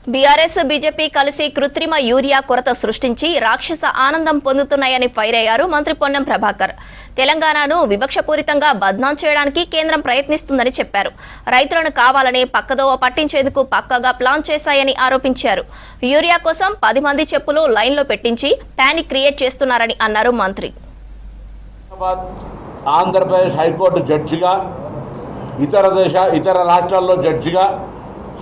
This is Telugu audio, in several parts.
బీఆర్ఎస్ బీజేపీ కలిసి కృత్రిమ యూరియా కొరత సృష్టించి రాక్షస ఆనందం పొందుతున్నాయని ఫైర్ అయ్యారు మంత్రి పొన్నం ప్రభాకర్. తెలంగాణను వివక్షపూరితంగా బద్నాం చేయడానికి కేంద్రం ప్రయత్నిస్తుందని చెప్పారు. రైతులను కావాలనే పక్కదోవ పట్టించేందుకు పక్కగా ప్లాన్ చేశాయని ఆరోపించారు. యూరియా కోసం 10 మంది చెప్పులు లైన్లో పెట్టించి పానిక్ క్రియేట్ చేస్తున్నారని అన్నారు మంత్రి. ఆంధ్రప్రదేశ్ హైకోర్టు జడ్జిగా, ఇతర రాష్ట్రాల్లో జడ్జిగా,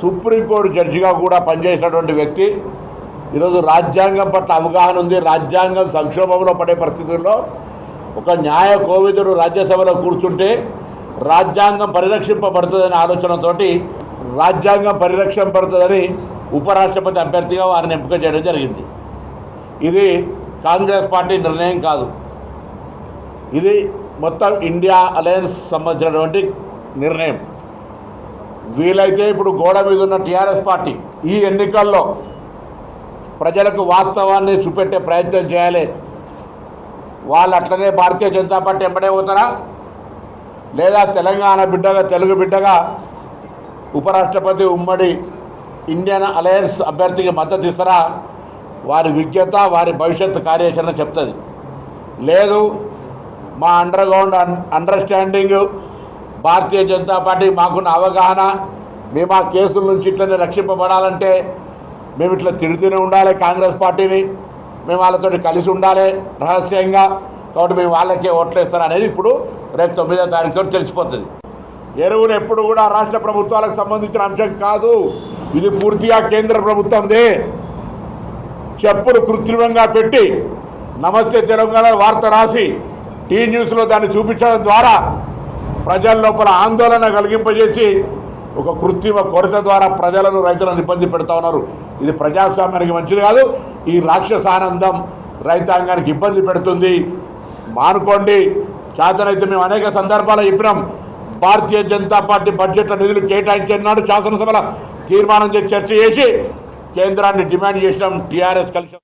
సుప్రీంకోర్టు జడ్జిగా కూడా పనిచేసినటువంటి వ్యక్తి ఈరోజు రాజ్యాంగం పట్ల అవగాహన ఉంది. రాజ్యాంగం సంక్షోభంలో పడే పరిస్థితుల్లో ఒక న్యాయ కోవిదుడు రాజ్యసభలో కూర్చుంటే రాజ్యాంగం పరిరక్షింపబడుతుందనే ఆలోచనతోటి రాజ్యాంగం పరిరక్షింపబడుతుందని ఉపరాష్ట్రపతి అభ్యర్థిగా వారిని ఎంపిక చేయడం జరిగింది. ఇది కాంగ్రెస్ పార్టీ నిర్ణయం కాదు, ఇది మొత్తం ఇండియా అలయన్స్ సంబంధించినటువంటి నిర్ణయం. వీలైతే ఇప్పుడు గోడ మీద ఉన్న టీఆర్ఎస్ పార్టీ ఈ ఎన్నికల్లో ప్రజలకు వాస్తవాన్ని చూపెట్టే ప్రయత్నం చేయాలి. వాళ్ళు అట్లనే భారతీయ జనతా పార్టీ ఎంబడే పోతారా, లేదా తెలంగాణ బిడ్డగా, తెలుగు బిడ్డగా ఉపరాష్ట్రపతి ఉమ్మడి ఇండియన్ అలయన్స్ అభ్యర్థికి మద్దతు ఇస్తారా? వారి విజ్ఞత, వారి భవిష్యత్తు కార్యాచరణ చెప్తుంది. లేదు, మా అండర్స్టాండింగ్ భారతీయ జనతా పార్టీ మాకున్న అవగాహన, మేము ఆ కేసుల నుంచి ఇట్లనే రక్షింపబడాలంటే మేము ఇట్లా తిడుతూనే ఉండాలి కాంగ్రెస్ పార్టీని, మేము వాళ్ళతో కలిసి ఉండాలి రహస్యంగా, కాబట్టి మేము వాళ్ళకే ఓట్లేస్తాం అనేది ఇప్పుడు రేపు 9వ తారీఖుతో తెలిసిపోతుంది. ఎరువులు ఎప్పుడు కూడా రాష్ట్ర ప్రభుత్వాలకు సంబంధించిన అంశం కాదు, ఇది పూర్తిగా కేంద్ర ప్రభుత్వందే. చెప్పులు కృత్రిమంగా పెట్టి నమస్తే తెలంగాణ వార్త రాసి టీ న్యూస్లో దాన్ని చూపించడం ద్వారా ప్రజల లోపల ఆందోళన కలిగింపజేసి ఒక కృత్రిమ కొరత ద్వారా ప్రజలను, రైతులను ఇబ్బంది పెడతా ఉన్నారు. ఇది ప్రజాస్వామ్యానికి మంచిది కాదు. ఈ రాక్షసానందం రైతాంగానికి ఇబ్బంది పెడుతుంది. మానుకోండి. చేతనైతే మేము అనేక సందర్భాలు చెప్పినాం, భారతీయ జనతా పార్టీ బడ్జెట్లో నిధులు కేటాయించినాడు, శాసనసభలో తీర్మానం చేసి చర్చ చేసి కేంద్రాన్ని డిమాండ్ చేసినాం. టీఆర్ఎస్ కలిసి